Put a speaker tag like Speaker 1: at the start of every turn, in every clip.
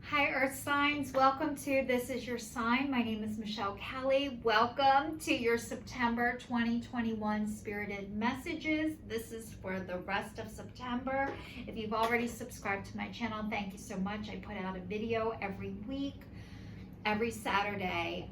Speaker 1: Hi Earth signs, welcome to This Is Your Sign. My name is Michelle Kelly. Welcome to your September 2021 Spirited Messages. This is for the rest of September. If you've already subscribed to my channel, thank you so much. I put out a video every week, every Saturday.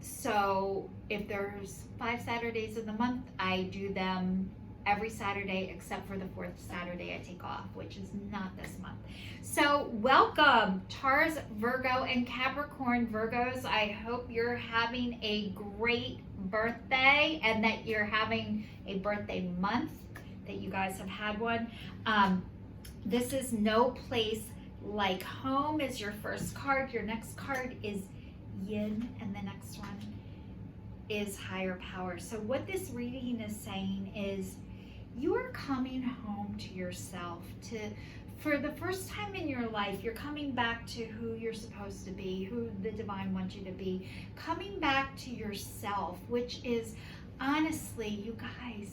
Speaker 1: So if there's 5 Saturdays in the month, I do them every Saturday except for the 4th Saturday I take off, which is not this month. So welcome Taurus, Virgo, and Capricorn. Virgos, I hope you're having a great birthday and that you're having a birthday month, that you guys have had one. This is No Place Like Home is your first card. Your next card is Yin, and the next one is Higher Power. So what this reading is saying is you are coming home to yourself. For the first time in your life, you're coming back to who you're supposed to be, who the divine wants you to be, coming back to yourself, which is honestly, you guys,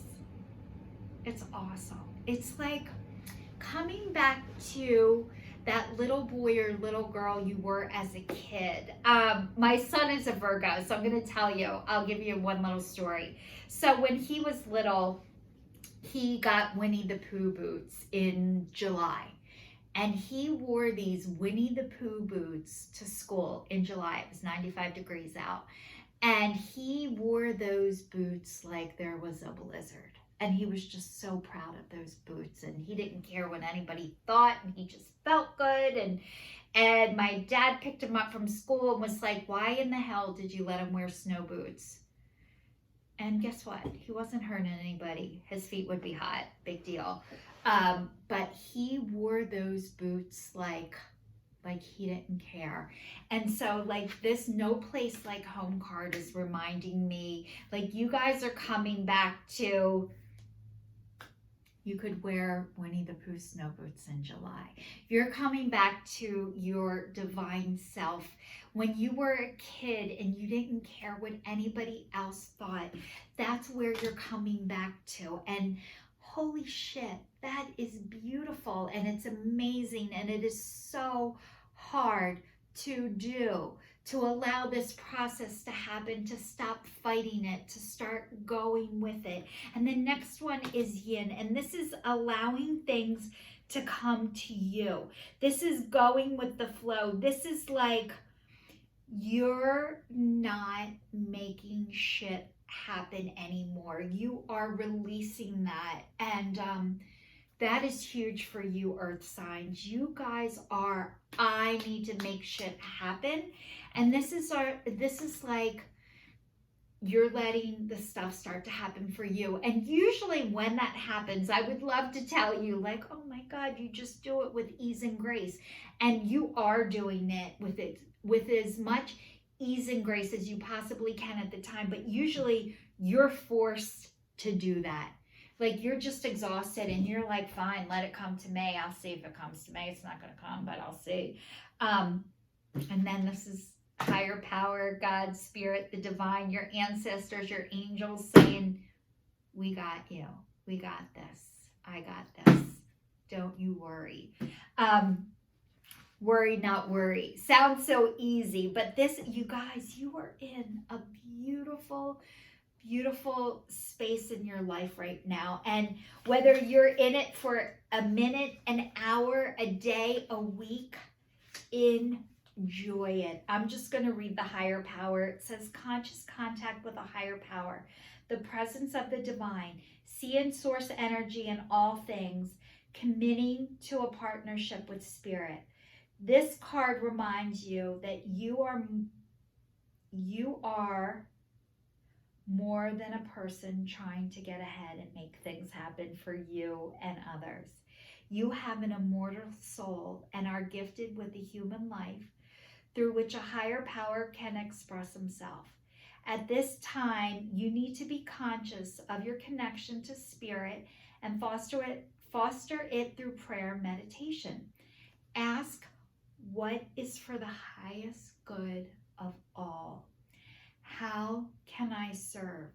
Speaker 1: it's awesome. It's like coming back to that little boy or little girl you were as a kid. My son is a Virgo, so I'm going to tell you, I'll give you one little story. So when he was little, he got Winnie the Pooh boots in July. And he wore these Winnie the Pooh boots to school in July. It was 95 degrees out. And he wore those boots like there was a blizzard. And he was just so proud of those boots. And he didn't care what anybody thought. And he just felt good. And my dad picked him up from school and was like, why in the hell did you let him wear snow boots? And guess what? He wasn't hurting anybody. His feet would be hot. Big deal. But he wore those boots like he didn't care. And so like this No Place Like Home card is reminding me, like you guys are coming back to, you could wear Winnie the Pooh snow boots in July. You're coming back to your divine self. When you were a kid and you didn't care what anybody else thought, that's where you're coming back to. And holy shit, that is beautiful and it's amazing, and it is so hard to do, to allow this process to happen, to stop fighting it, to start going with it. And the next one is Yin, and this is allowing things to come to you. This is going with the flow. This is like you're not making shit happen anymore. You are releasing that, and that is huge for you, Earth signs. You guys are, I need to make shit happen. And this is like you're letting the stuff start to happen for you. And usually when that happens, I would love to tell you like, oh my God, you just do it with ease and grace. And you are doing it with as much ease and grace as you possibly can at the time. But usually you're forced to do that. Like you're just exhausted and you're like, fine, let it come to me. I'll see if it comes to me. It's not going to come, but I'll see. And then this is higher power, God, spirit, the divine, your ancestors, your angels saying, we got you. We got this. I got this. Don't you worry. Worry, not worry. Sounds so easy, but this, you guys, you are in a beautiful space in your life right now. And whether you're in it for a minute, an hour, a day, a week, enjoy it. I'm just going to read the higher power. It says conscious contact with a higher power, the presence of the divine, see and source energy in all things, committing to a partnership with spirit. This card reminds you that you are more than a person trying to get ahead and make things happen for you and others. You have an immortal soul and are gifted with a human life through which a higher power can express himself. At this time, you need to be conscious of your connection to spirit and foster it through prayer and meditation. Ask, what is for the highest good of all? How can I serve?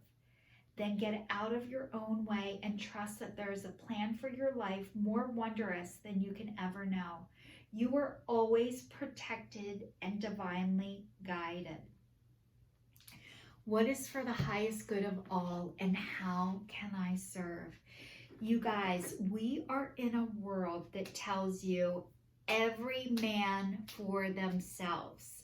Speaker 1: Then get out of your own way and trust that there is a plan for your life more wondrous than you can ever know. You are always protected and divinely guided. What is for the highest good of all, and how can I serve? You guys, we are in a world that tells you every man for themselves.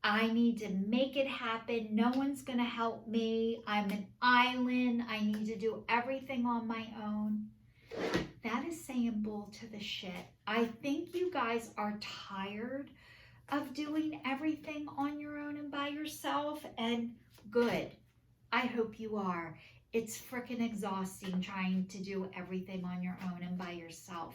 Speaker 1: I need to make it happen. No one's going to help me. I'm an island. I need to do everything on my own. That is saying bull to the shit. I think you guys are tired of doing everything on your own and by yourself, and good. I hope you are. It's freaking exhausting trying to do everything on your own and by yourself.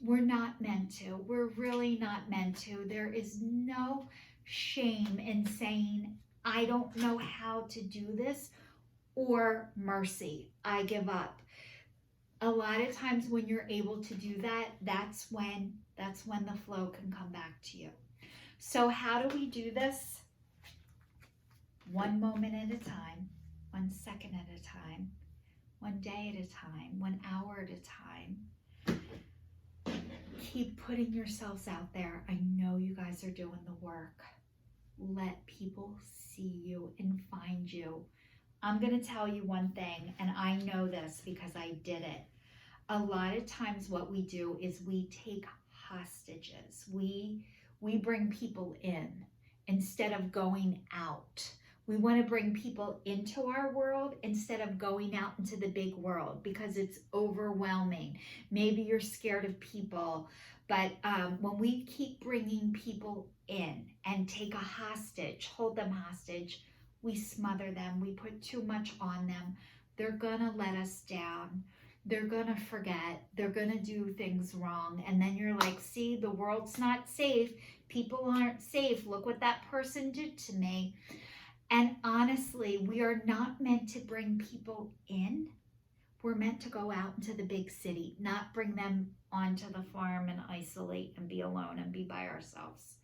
Speaker 1: We're not meant to. We're really not meant to. There is no shame in saying, I don't know how to do this, or mercy, I give up. A lot of times when you're able to do that, that's when the flow can come back to you. So how do we do this? One moment at a time, 1 second at a time, 1 day at a time, 1 hour at a time. Keep putting yourselves out there. I know you guys are doing the work. Let people see you and find you. I'm going to tell you one thing, and I know this because I did it. A lot of times what we do is we take hostages. We bring people in instead of going out. We want to bring people into our world instead of going out into the big world because it's overwhelming. Maybe you're scared of people, but when we keep bringing people in and take a hostage, hold them hostage, we smother them, we put too much on them, they're gonna let us down. They're gonna forget, they're gonna do things wrong, and then you're like, see, the world's not safe, people aren't safe, look what that person did to me. And honestly, we are not meant to bring people in. We're meant to go out into the big city, not bring them onto the farm and isolate and be alone and be by ourselves.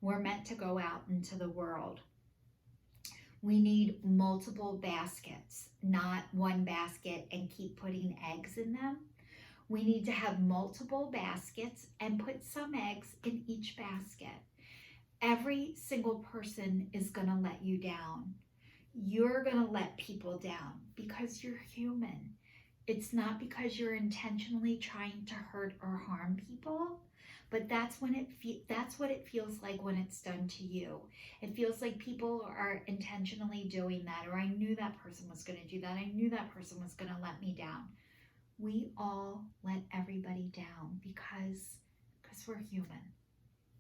Speaker 1: We're meant to go out into the world. We need multiple baskets, not one basket and keep putting eggs in them. We need to have multiple baskets and put some eggs in each basket. Every single person is going to let you down. You're going to let people down because you're human. It's not because you're intentionally trying to hurt or harm people, but that's what it feels like when it's done to you. It feels like people are intentionally doing that, or I knew that person was going to do that. I knew that person was going to let me down. We all let everybody down because we're human.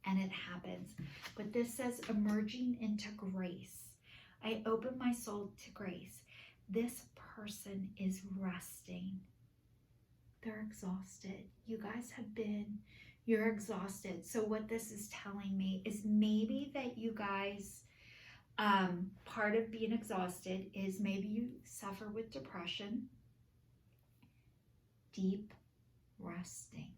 Speaker 1: And it happens. But this says emerging into grace. I open my soul to grace. This person is resting. They're exhausted. You guys you're exhausted. So what this is telling me is maybe that you guys, part of being exhausted is maybe you suffer with depression. Deep resting.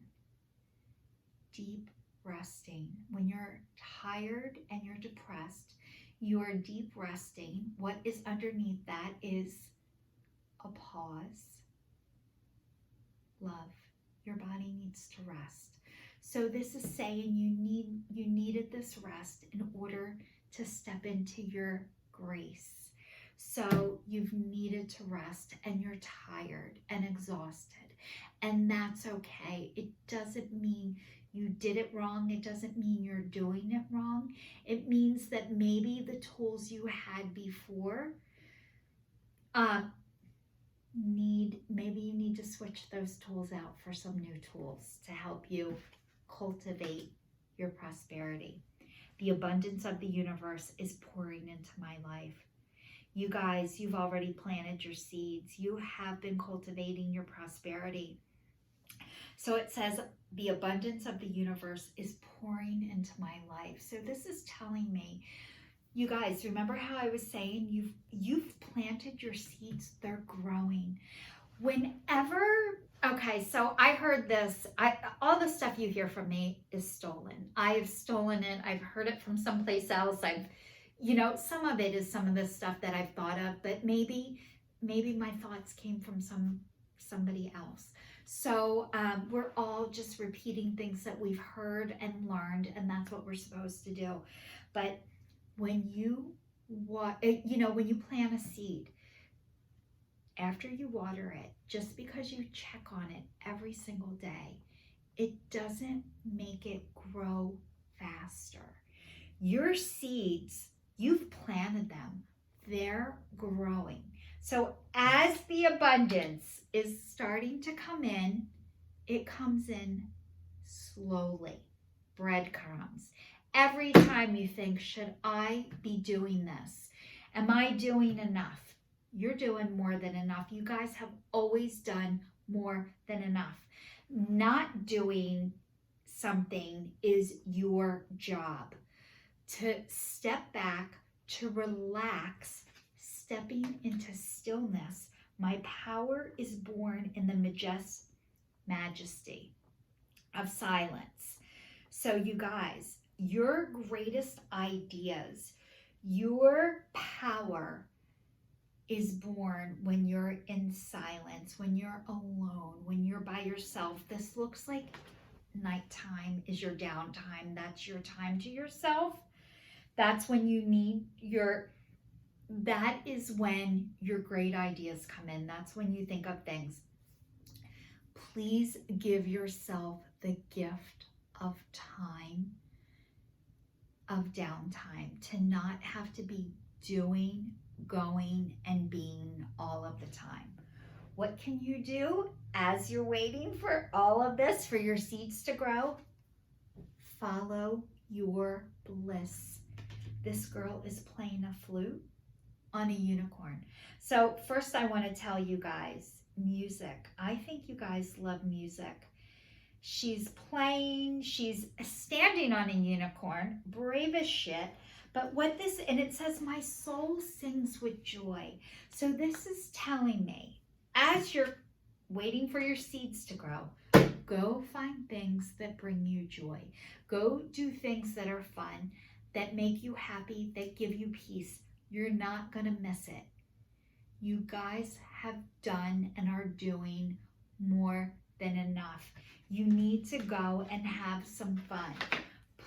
Speaker 1: Deep resting. When you're tired and you're depressed, you are deep resting. What is underneath that is a pause. Love. Your body needs to rest. So this is saying you needed this rest in order to step into your grace. So you've needed to rest and you're tired and exhausted. And that's okay. It doesn't mean you did it wrong. It doesn't mean you're doing it wrong. It means that maybe the tools you had before, maybe you need to switch those tools out for some new tools to help you cultivate your prosperity. The abundance of the universe is pouring into my life. You guys, you've already planted your seeds. You have been cultivating your prosperity. So it says the abundance of the universe is pouring into my life. So this is telling me, you guys, remember how I was saying you've planted your seeds, they're growing. Okay, so I heard this, all the stuff you hear from me is stolen. I have stolen it. I've heard it from someplace else. Some of it is some of the stuff that I've thought of, but maybe my thoughts came from somebody else. So we're all just repeating things that we've heard and learned, and that's what we're supposed to do. But when when you plant a seed, after you water it, just because you check on it every single day, it doesn't make it grow faster. Your seeds, you've planted them, they're growing. So as the abundance is starting to come in, it comes in slowly, breadcrumbs. Every time you think, should I be doing this? Am I doing enough? You're doing more than enough. You guys have always done more than enough. Not doing something is your job. To step back, to relax, stepping into stillness. My power is born in the majesty of silence. So you guys, your greatest ideas, your power is born when you're in silence, when you're alone, when you're by yourself. This looks like nighttime is your downtime. That's your time to yourself. That's when you need that is when your great ideas come in. That's when you think of things. Please give yourself the gift of time, of downtime, to not have to be doing, going, and being all of the time. What can you do as you're waiting for all of this, for your seeds to grow? Follow your bliss. This girl is playing a flute on a unicorn. So first I want to tell you guys, music. I think you guys love music. She's playing, she's standing on a unicorn, brave as shit. But and it says, my soul sings with joy. So this is telling me, as you're waiting for your seeds to grow, go find things that bring you joy. Go do things that are fun, that make you happy, that give you peace. You're not going to miss it. You guys have done and are doing more than enough. You need to go and have some fun.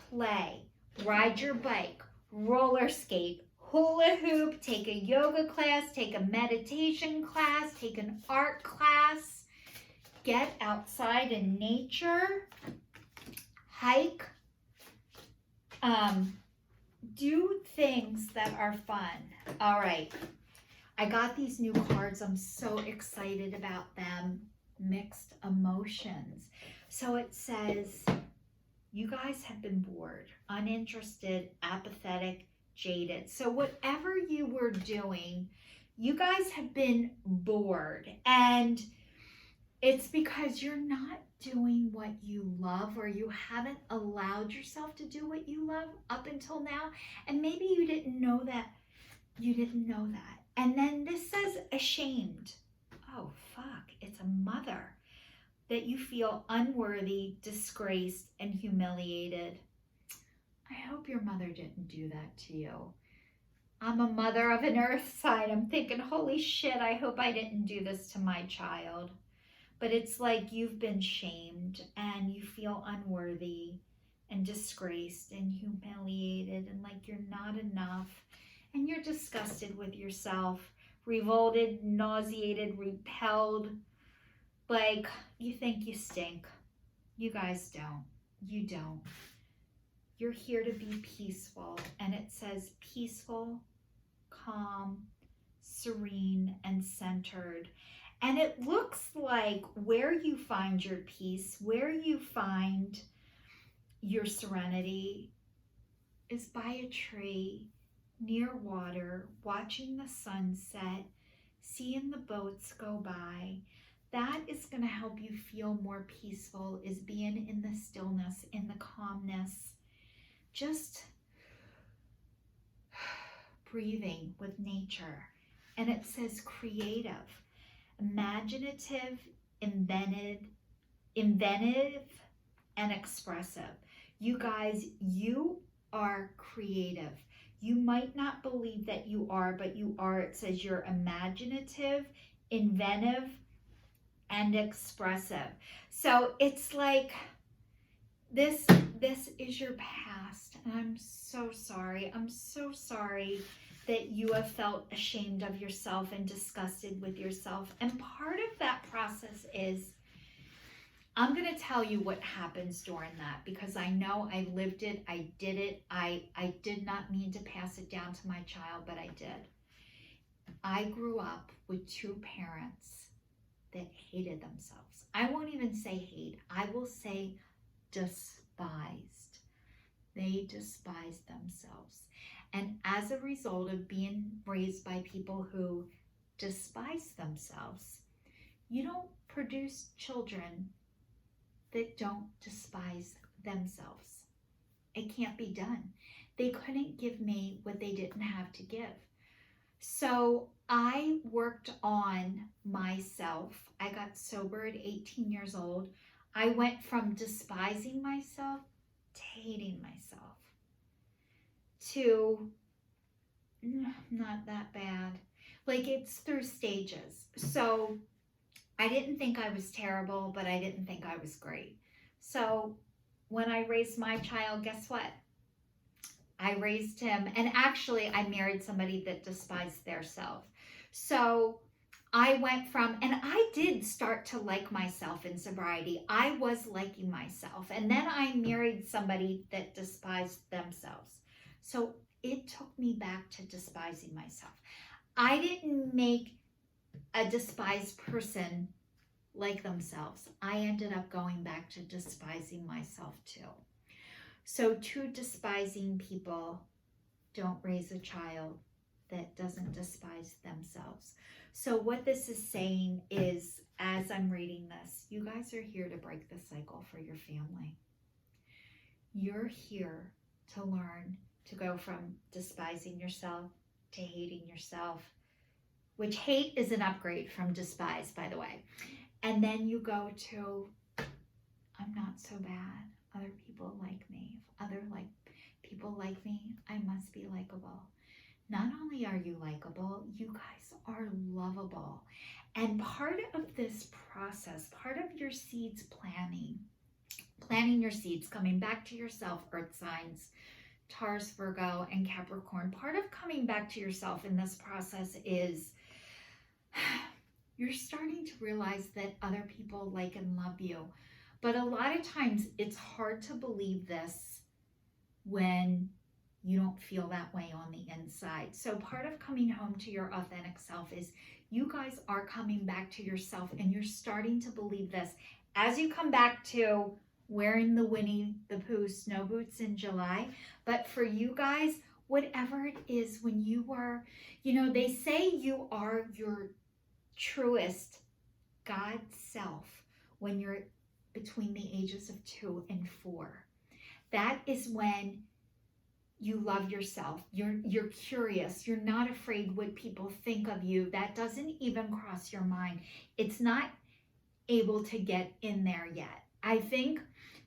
Speaker 1: Play, ride your bike, roller skate, hula hoop, take a yoga class, take a meditation class, take an art class. Get outside in nature, hike, do things that are fun. All right, I got these new cards. I'm so excited about them. Mixed emotions. So it says, you guys have been bored, uninterested, apathetic, jaded. So whatever you were doing, you guys have been bored, and it's because you're not doing what you love, or you haven't allowed yourself to do what you love up until now. And maybe you didn't know that. You didn't know that. And then this says ashamed. Oh, fuck. It's a mother. That you feel unworthy, disgraced, and humiliated. I hope your mother didn't do that to you. I'm a mother of an earth sign. I'm thinking, holy shit, I hope I didn't do this to my child. But it's like you've been shamed and you feel unworthy and disgraced and humiliated and like you're not enough. And you're disgusted with yourself, revolted, nauseated, repelled. Like you think you stink. You guys don't. You don't. You're here to be peaceful. And it says peaceful, calm, serene, and centered. And it looks like where you find your peace, where you find your serenity is by a tree, near water, watching the sunset, seeing the boats go by. That is going to help you feel more peaceful, is being in the stillness, in the calmness, just breathing with nature. And it says creative, imaginative, inventive, and expressive. You guys, you are creative. You might not believe that you are, but you are. It says you're imaginative, inventive, and expressive. So it's like this is your past, and I'm so sorry. I'm so sorry that you have felt ashamed of yourself and disgusted with yourself. And part of that process is, I'm going to tell you what happens during that, because I know I lived it. I did it. I did not mean to pass it down to my child, but I did. I grew up with two parents that hated themselves. I won't even say hate. I will say despised. They despised themselves. And as a result of being raised by people who despise themselves, you don't produce children that don't despise themselves. It can't be done. They couldn't give me what they didn't have to give. So I worked on myself. I got sober at 18 years old. I went from despising myself to hating myself to not that bad. Like, it's through stages. So I didn't think I was terrible, but I didn't think I was great. So when I raised my child, guess what? I raised him, and actually I married somebody that despised their self. So I went from, and I did start to like myself in sobriety. I was liking myself. And then I married somebody that despised themselves. So it took me back to despising myself. I didn't make a despised person like themselves. I ended up going back to despising myself too. So two despising people don't raise a child that doesn't despise themselves. So what this is saying is, as I'm reading this, you guys are here to break the cycle for your family. You're here to learn to go from despising yourself to hating yourself, which hate is an upgrade from despise, by the way. And then you go to, I'm not so bad. Other people like me. If other people like me, I must be likable. Not only are you likable, you guys are lovable. And part of this process, part of your seeds planning your seeds, coming back to yourself, earth signs, Taurus, Virgo, and Capricorn, part of coming back to yourself in this process is you're starting to realize that other people like and love you. But a lot of times it's hard to believe this when you don't feel that way on the inside. So part of coming home to your authentic self is you guys are coming back to yourself, and you're starting to believe this as you come back to wearing the Winnie the Pooh snow boots in July. But for you guys, whatever it is, when you are, they say you are your truest God self when you're between the ages of 2 and 4. That is when you love yourself. You're curious. You're not afraid what people think of you. That doesn't even cross your mind. It's not able to get in there yet. I think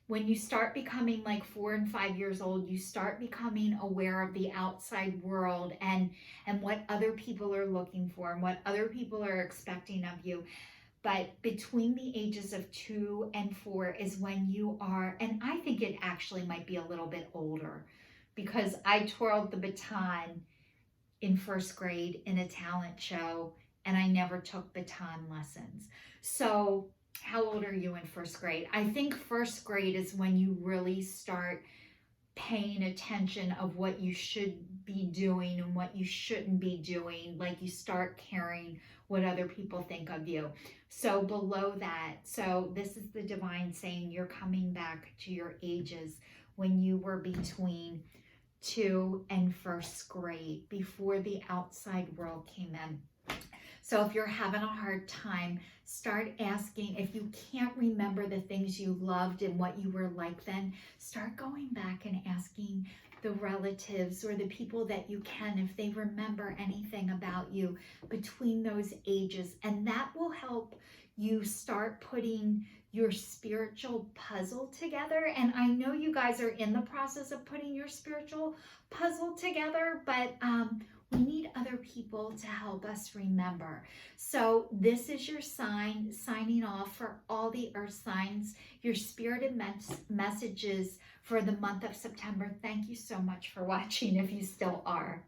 Speaker 1: when you start becoming like 4 and 5 years old, you start becoming aware of the outside world and what other people are looking for and what other people are expecting of you. But between the ages of 2 and 4 is when you are, and I think it actually might be a little bit older, because I twirled the baton in first grade in a talent show, and I never took baton lessons. So how old are you in first grade? I think first grade is when you really start paying attention of what you should be doing and what you shouldn't be doing. Like, you start caring what other people think of you. So below that, so this is the divine saying you're coming back to your ages when you were between 2 and first grade, before the outside world came in. So if you're having a hard time, start asking. If you can't remember the things you loved and what you were like then, start going back and asking the relatives or the people that you can if they remember anything about you between those ages. And that will help you start putting your spiritual puzzle together. And I know you guys are in the process of putting your spiritual puzzle together, but we need other people to help us remember. So this is your sign, signing off for all the earth signs, your spirited messages for the month of September. Thank you so much for watching if you still are.